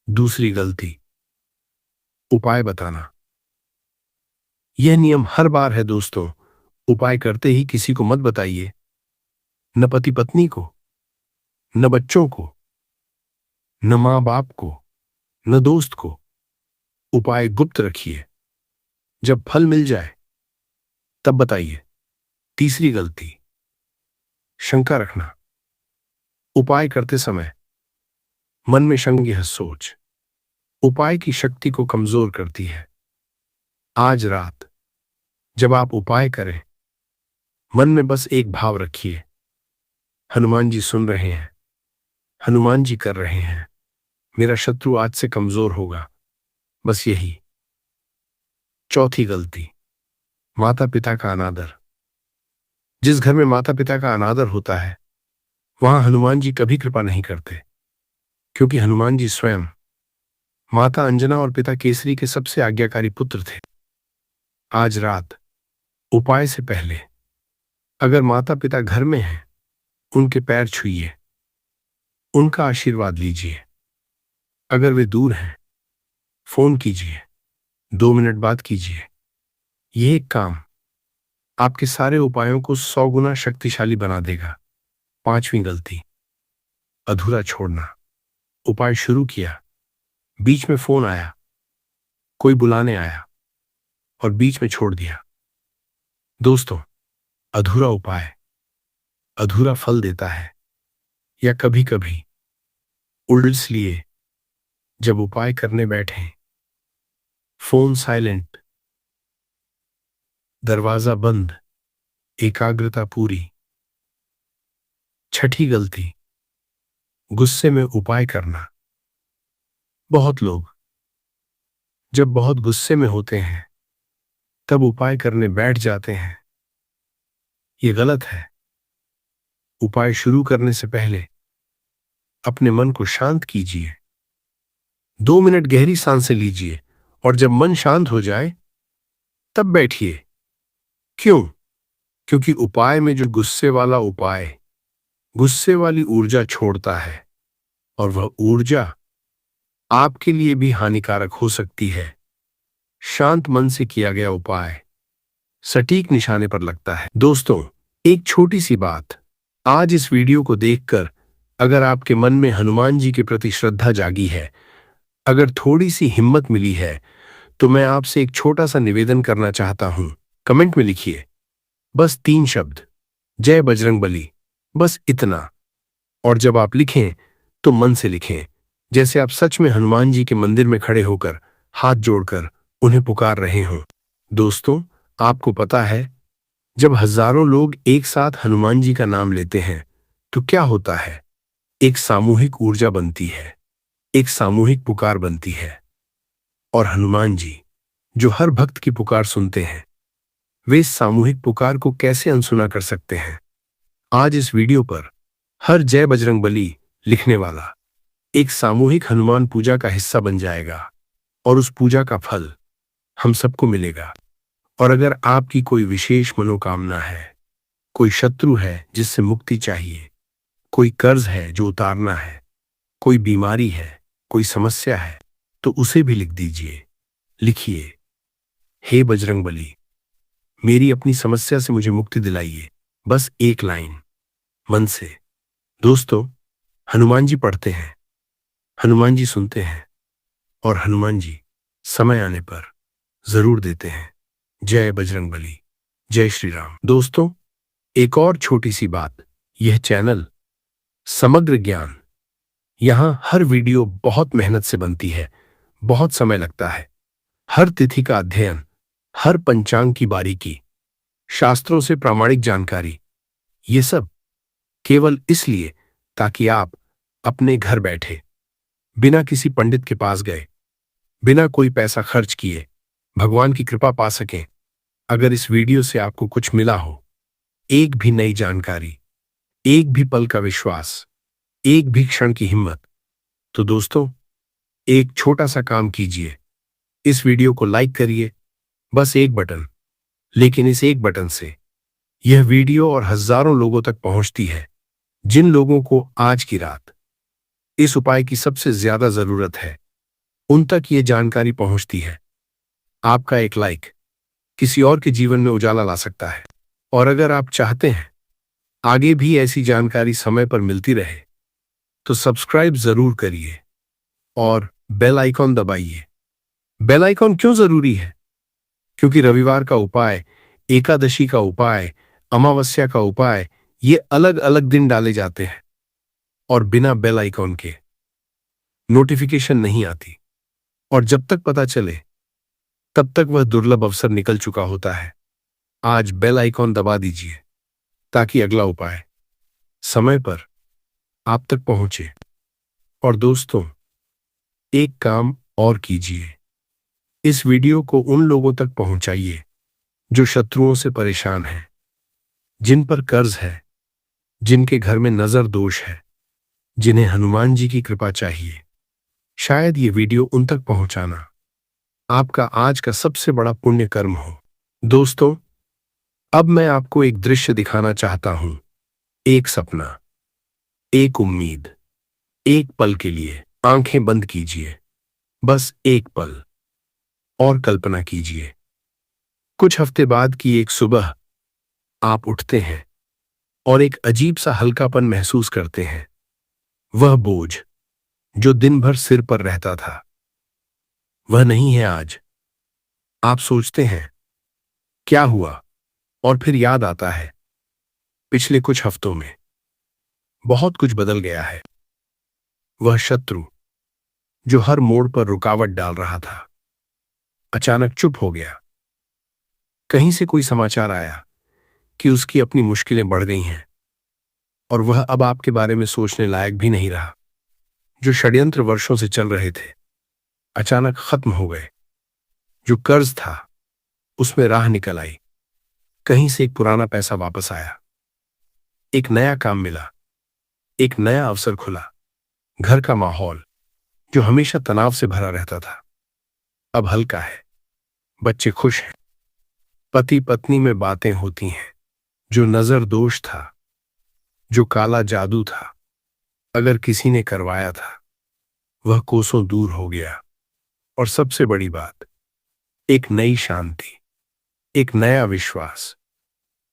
दूसरी गलती, उपाय बताना। यह नियम हर बार है दोस्तों, उपाय करते ही किसी को मत बताइए, न पति पत्नी को, न बच्चों को, न मां बाप को, न दोस्त को। उपाय गुप्त रखिए, जब फल मिल जाए तब बताइए। तीसरी गलती, शंका रखना। उपाय करते समय मन में यह सोच उपाय की शक्ति को कमजोर करती है। आज रात जब आप उपाय करें, मन में बस एक भाव रखिए, हनुमान जी सुन रहे हैं, हनुमान जी कर रहे हैं, मेरा शत्रु आज से कमजोर होगा, बस यही। चौथी गलती, माता पिता का अनादर। जिस घर में माता पिता का अनादर होता है वहां हनुमान जी कभी कृपा नहीं करते, क्योंकि हनुमान जी स्वयं माता अंजना और पिता केसरी के सबसे आज्ञाकारी पुत्र थे। आज रात उपाय से पहले अगर माता पिता घर में हैं, उनके पैर छूइए, उनका आशीर्वाद लीजिए। अगर वे दूर हैं, फोन कीजिए, 2 मिनट बाद कीजिए। यह एक काम आपके सारे उपायों को 100 गुना शक्तिशाली बना देगा। पांचवी गलती, अधूरा छोड़ना। उपाय शुरू किया, बीच में फोन आया, कोई बुलाने आया और बीच में छोड़ दिया। दोस्तों, अधूरा उपाय अधूरा फल देता है। या कभी कभी उल्स लिए जब उपाय करने बैठे, फोन साइलेंट, दरवाजा बंद, एकाग्रता पूरी। छठी गलती, गुस्से में उपाय करना। बहुत लोग जब बहुत गुस्से में होते हैं तब उपाय करने बैठ जाते हैं। यह गलत है। उपाय शुरू करने से पहले अपने मन को शांत कीजिए, 2 मिनट गहरी सांसें लीजिए और जब मन शांत हो जाए तब बैठिए। क्यों? क्योंकि उपाय में जो गुस्से वाला उपाय गुस्से वाली ऊर्जा छोड़ता है और वह ऊर्जा आपके लिए भी हानिकारक हो सकती है। शांत मन से किया गया उपाय सटीक निशाने पर लगता है। दोस्तों, एक छोटी सी बात, आज इस वीडियो को देखकर अगर आपके मन में हनुमान जी के प्रति श्रद्धा जागी है, अगर थोड़ी सी हिम्मत मिली है, तो मैं आपसे एक छोटा सा निवेदन करना चाहता हूं। कमेंट में लिखिए बस 3 शब्द, जय बजरंगबली, बस इतना। और जब आप लिखें तो मन से लिखें, जैसे आप सच में हनुमान जी के मंदिर में खड़े होकर हाथ जोड़कर उन्हें पुकार रहे हों। दोस्तों, आपको पता है, जब हजारों लोग एक साथ हनुमान जी का नाम लेते हैं तो क्या होता है? एक सामूहिक ऊर्जा बनती है, एक सामूहिक पुकार बनती है। और हनुमान जी जो हर भक्त की पुकार सुनते हैं, वे इस सामूहिक पुकार को कैसे अनसुना कर सकते हैं? आज इस वीडियो पर हर जय बजरंगबली लिखने वाला एक सामूहिक हनुमान पूजा का हिस्सा बन जाएगा और उस पूजा का फल हम सबको मिलेगा। और अगर आपकी कोई विशेष मनोकामना है, कोई शत्रु है जिससे मुक्ति चाहिए, कोई कर्ज है जो उतारना है, कोई बीमारी है, कोई समस्या है, तो उसे भी लिख दीजिए। लिखिए, हे बजरंगबली, मेरी अपनी समस्या से मुझे मुक्ति दिलाइए। बस एक लाइन मन से। दोस्तों, हनुमान जी पढ़ते हैं, हनुमान जी सुनते हैं और हनुमान जी समय आने पर जरूर देते हैं। जय बजरंगबली, जय श्री राम। दोस्तों, एक और छोटी सी बात, यह चैनल समग्र ज्ञान, यहां हर वीडियो बहुत मेहनत से बनती है, बहुत समय लगता है। हर तिथि का अध्ययन, हर पंचांग की बारीकी, शास्त्रों से प्रामाणिक जानकारी, ये सब केवल इसलिए ताकि आप अपने घर बैठे, बिना किसी पंडित के पास गए, बिना कोई पैसा खर्च किए, भगवान की कृपा पा सकें। अगर इस वीडियो से आपको कुछ मिला हो, एक भी नई जानकारी, एक भी पल का विश्वास, एक भी क्षण की हिम्मत, तो दोस्तों, एक छोटा सा काम कीजिए। इस वीडियो को लाइक करिए, बस एक बटन। लेकिन इस एक बटन से यह वीडियो और हजारों लोगों तक पहुंचती है, जिन लोगों को आज की रात इस उपाय की सबसे ज्यादा जरूरत है, उन तक यह जानकारी पहुंचती है। आपका एक लाइक किसी और के जीवन में उजाला ला सकता है। और अगर आप चाहते हैं आगे भी ऐसी जानकारी समय पर मिलती रहे, तो सब्सक्राइब जरूर करिए और बेल आइकॉन दबाइए। बेल आइकॉन क्यों जरूरी है? क्योंकि रविवार का उपाय, एकादशी का उपाय, अमावस्या का उपाय, ये अलग अलग दिन डाले जाते हैं और बिना बेल आइकॉन के नोटिफिकेशन नहीं आती। और जब तक पता चले, तब तक वह दुर्लभ अवसर निकल चुका होता है। आज बेल आइकॉन दबा दीजिए ताकि अगला उपाय समय पर आप तक पहुंचे। और दोस्तों, एक काम और कीजिए, इस वीडियो को उन लोगों तक पहुंचाइए जो शत्रुओं से परेशान हैं, जिन पर कर्ज है, जिनके घर में नजर दोष है, जिन्हें हनुमान जी की कृपा चाहिए। शायद ये वीडियो उन तक पहुंचाना आपका आज का सबसे बड़ा पुण्य कर्म हो। दोस्तों, अब मैं आपको एक दृश्य दिखाना चाहता हूं, एक सपना, एक उम्मीद। एक पल के लिए आंखें बंद कीजिए, बस एक पल, और कल्पना कीजिए। कुछ हफ्ते बाद की एक सुबह आप उठते हैं और एक अजीब सा हल्कापन महसूस करते हैं। वह बोझ जो दिन भर सिर पर रहता था, वह नहीं है आज। आप सोचते हैं, क्या हुआ? और फिर याद आता है, पिछले कुछ हफ्तों में बहुत कुछ बदल गया है। वह शत्रु जो हर मोड़ पर रुकावट डाल रहा था, अचानक चुप हो गया। कहीं से कोई समाचार आया कि उसकी अपनी मुश्किलें बढ़ गई हैं और वह अब आपके बारे में सोचने लायक भी नहीं रहा। जो षड्यंत्र वर्षों से चल रहे थे, अचानक खत्म हो गए। जो कर्ज था, उसमें राह निकल आई। कहीं से एक पुराना पैसा वापस आया, एक नया काम मिला, एक नया अवसर खुला। घर का माहौल जो हमेशा तनाव से भरा रहता था, अब हल्का है। बच्चे खुश हैं, पति पत्नी में बातें होती हैं। जो नजर दोष था, जो काला जादू था, अगर किसी ने करवाया था, वह कोसों दूर हो गया। और सबसे बड़ी बात, एक नई शांति, एक नया विश्वास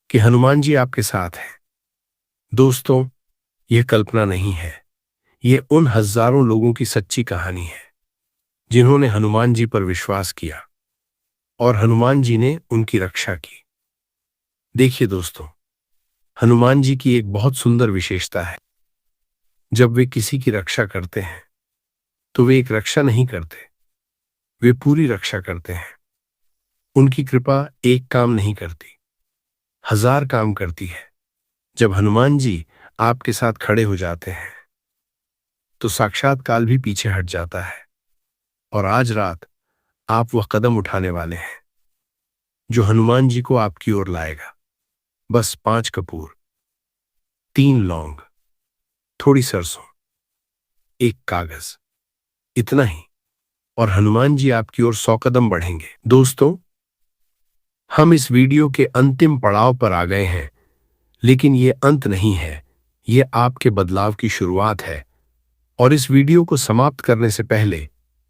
कि हनुमान जी आपके साथ हैं। दोस्तों, यह कल्पना नहीं है, यह उन हजारों लोगों की सच्ची कहानी है जिन्होंने हनुमान जी पर विश्वास किया और हनुमान जी ने उनकी रक्षा की। देखिए दोस्तों, हनुमान जी की एक बहुत सुंदर विशेषता है। जब वे किसी की रक्षा करते हैं, तो वे एक रक्षा नहीं करते, वे पूरी रक्षा करते हैं। उनकी कृपा एक काम नहीं करती, हजार काम करती है। जब हनुमान जी आपके साथ खड़े हो जाते हैं, तो साक्षात काल भी पीछे हट जाता है। और आज रात आप वह कदम उठाने वाले हैं जो हनुमान जी को आपकी ओर लाएगा। बस 5 कपूर, 3 लौंग, थोड़ी सरसों एक कागज, इतना ही, और हनुमान जी आपकी ओर 100 कदम बढ़ेंगे। दोस्तों, हम इस वीडियो के अंतिम पड़ाव पर आ गए हैं, लेकिन ये अंत नहीं है, ये आपके बदलाव की शुरुआत है। और इस वीडियो को समाप्त करने से पहले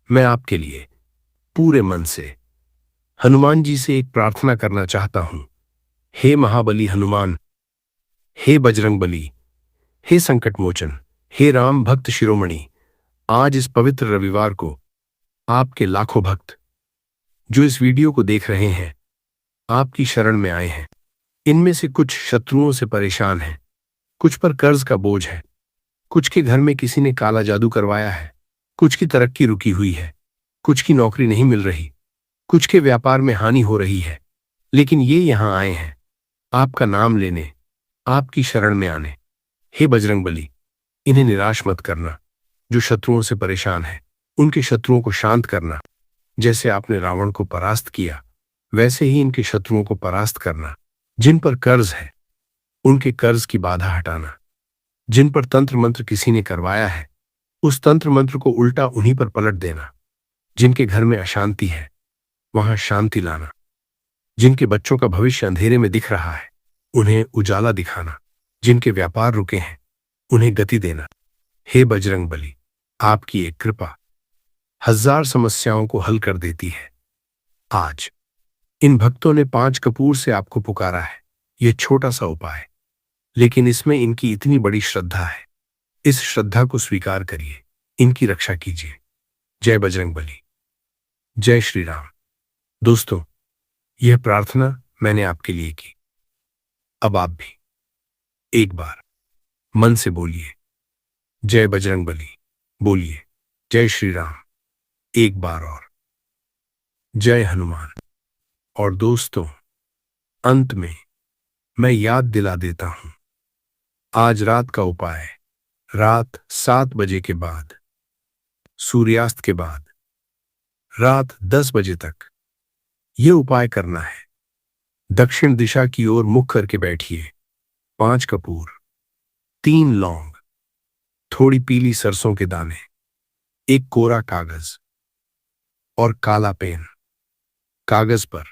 मैं आपके लिए पूरे मन से हनुमान जी से एक प्रार्थना करना चाहता हूं। हे महाबली हनुमान, हे बजरंग बली, हे संकट मोचन, हे राम भक्त शिरोमणि, आज इस पवित्र रविवार को आपके लाखों भक्त जो इस वीडियो को देख रहे हैं आपकी शरण में आए हैं। इनमें से कुछ शत्रुओं से परेशान हैं, कुछ पर कर्ज का बोझ है, कुछ के घर में किसी ने काला जादू करवाया है, कुछ की तरक्की रुकी हुई है, कुछ की नौकरी नहीं मिल रही, कुछ के व्यापार में हानि हो रही है। लेकिन ये यहां आए हैं आपका नाम लेने, आपकी शरण में आने। हे बजरंग बली, इन्हें निराश मत करना। जो शत्रुओं से परेशान है उनके शत्रुओं को शांत करना। जैसे आपने रावण को परास्त किया वैसे ही इनके शत्रुओं को परास्त करना। जिन पर कर्ज है उनके कर्ज की बाधा हटाना। जिन पर तंत्र मंत्र किसी ने करवाया है उस तंत्र मंत्र को उल्टा उन्हीं पर पलट देना। जिनके घर में अशांति है वहां शांति लाना। जिनके बच्चों का भविष्य अंधेरे में दिख रहा है उन्हें उजाला दिखाना। जिनके व्यापार रुके हैं उन्हें गति देना। हे बजरंग बली, आपकी एक कृपा 1000 समस्याओं को हल कर देती है। आज इन भक्तों ने 5 कपूर से आपको पुकारा है। यह छोटा सा उपाय, लेकिन इसमें इनकी इतनी बड़ी श्रद्धा है। इस श्रद्धा को स्वीकार करिए, इनकी रक्षा कीजिए। जय बजरंग बली, जय श्री राम। दोस्तों, यह प्रार्थना मैंने आपके लिए की। अब आप भी एक बार मन से बोलिए, जय बजरंग बली। बोलिए, जय श्री राम। एक बार और, जय हनुमान। और दोस्तों, अंत में मैं याद दिला देता हूं, आज रात का उपाय रात 7 बजे के बाद, सूर्यास्त के बाद रात 10 बजे तक यह उपाय करना है। दक्षिण दिशा की ओर मुख करके बैठिए। 5 कपूर, 3 लौंग, थोड़ी पीली सरसों के दाने, एक कोरा कागज और काला पेन। कागज पर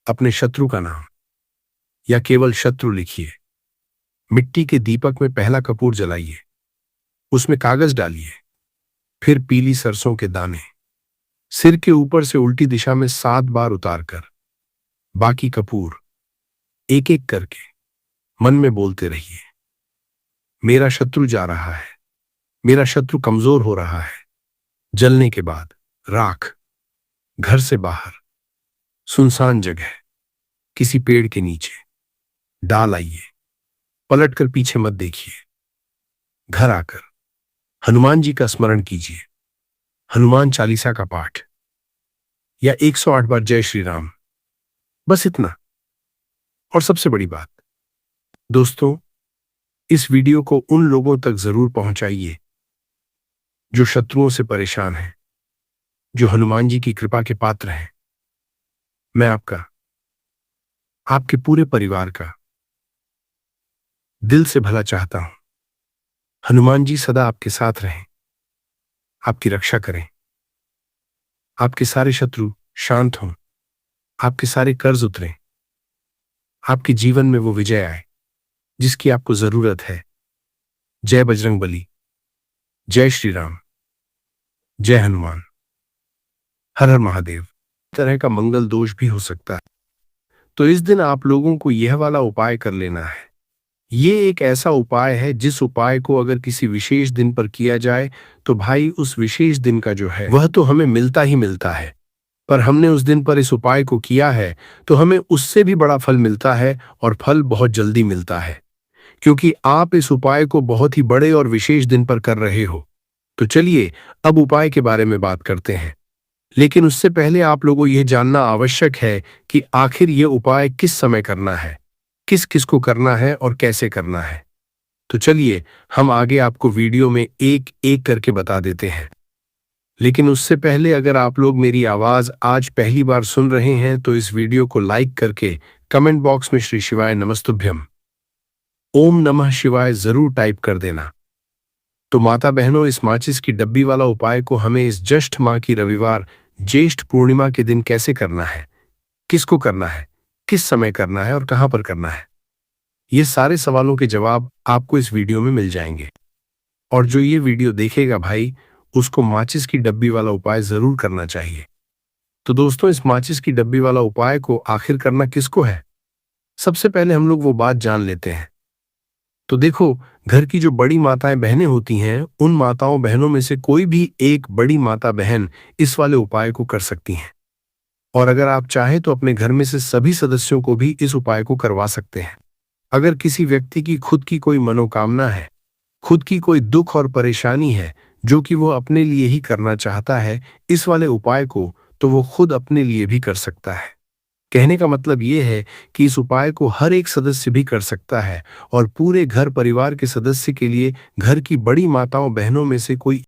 अपने शत्रु का नाम या केवल शत्रु लिखिए। मिट्टी के दीपक में पहला कपूर जलाइए, उसमें कागज डालिए, फिर पीली सरसों के दाने सिर के ऊपर से उल्टी दिशा में 7 बार उतारकर बाकी कपूर एक एक करके मन में बोलते रहिए। मेरा शत्रु जा रहा है, मेरा शत्रु कमजोर हो रहा है। जलने के बाद राख घर से बाहर सुनसान जगह किसी पेड़ के नीचे डाल आइए। पलटकर पीछे मत देखिए। घर आकर हनुमान जी का स्मरण कीजिए। हनुमान चालीसा का पाठ या 108 बार जय श्री राम। बस इतना। और सबसे बड़ी बात, दोस्तों, इस वीडियो को उन लोगों तक जरूर पहुंचाइए जो शत्रुओं से परेशान हैं, जो हनुमान जी की कृपा के पात्र हैं। मैं आपका, आपके पूरे परिवार का दिल से भला चाहता हूं। हनुमान जी सदा आपके साथ रहें, आपकी रक्षा करें, आपके सारे शत्रु शांत हों, आपके सारे कर्ज उतरें, आपके जीवन में वो विजय आए जिसकी आपको जरूरत है। जय बजरंग बली, जय श्री राम, जय हनुमान। हर हर महादेव। इस तरह का मंगल दोष भी हो सकता है, तो इस दिन आप लोगों को यह वाला उपाय कर लेना है। ये एक ऐसा उपाय है जिस उपाय को अगर किसी विशेष दिन पर किया जाए तो भाई उस विशेष दिन का जो है वह तो हमें मिलता ही मिलता है। पर हमने उस दिन पर इस उपाय को किया है तो हमें उससे भी बड़ा फल मिलता है, और फल बहुत जल्दी मिलता है, क्योंकि आप इस उपाय को बहुत ही बड़े और विशेष दिन पर कर रहे हो। तो चलिए अब उपाय के बारे में बात करते हैं, लेकिन उससे पहले आप लोगों को यह जानना आवश्यक है कि आखिर यह उपाय किस समय करना है, किस किस को करना है और कैसे करना है। तो चलिए हम आगे आपको वीडियो में एक एक करके बता देते हैं। लेकिन उससे पहले अगर आप लोग मेरी आवाज आज पहली बार सुन रहे हैं तो इस वीडियो को लाइक करके कमेंट बॉक्स में श्री शिवाय नमस्तुभ्यम, ओम नमः शिवाय जरूर टाइप कर देना। तो माता बहनों, इस माचिस की डब्बी वाला उपाय को हमें इस ज्येष्ठ माह की रविवार ज्येष्ठ पूर्णिमा के दिन कैसे करना है, किसको करना है, किस समय करना है और कहां पर करना है, ये सारे सवालों के जवाब आपको इस वीडियो में मिल जाएंगे। और जो ये वीडियो देखेगा भाई, उसको माचिस की डब्बी वाला उपाय जरूर करना चाहिए। तो दोस्तों, इस माचिस की डब्बी वाला उपाय को आखिर करना किसको है, सबसे पहले हम लोग वो बात जान लेते हैं। तो देखो, घर की जो बड़ी माताएं बहनें होती हैं, उन माताओं बहनों में से कोई भी एक बड़ी माता बहन इस वाले उपाय को कर सकती हैं। और अगर आप चाहें तो अपने घर में से सभी सदस्यों को भी इस उपाय को करवा सकते हैं। अगर किसी व्यक्ति की खुद की कोई मनोकामना है, खुद की कोई दुख और परेशानी है जो कि वो अपने लिए ही करना चाहता है इस वाले उपाय को, तो वो खुद अपने लिए भी कर सकता है। कहने का मतलब ये है कि इस उपाय को हर एक सदस्य भी कर सकता है और पूरे घर परिवार के सदस्य के लिए घर की बड़ी माताओं बहनों में से कोई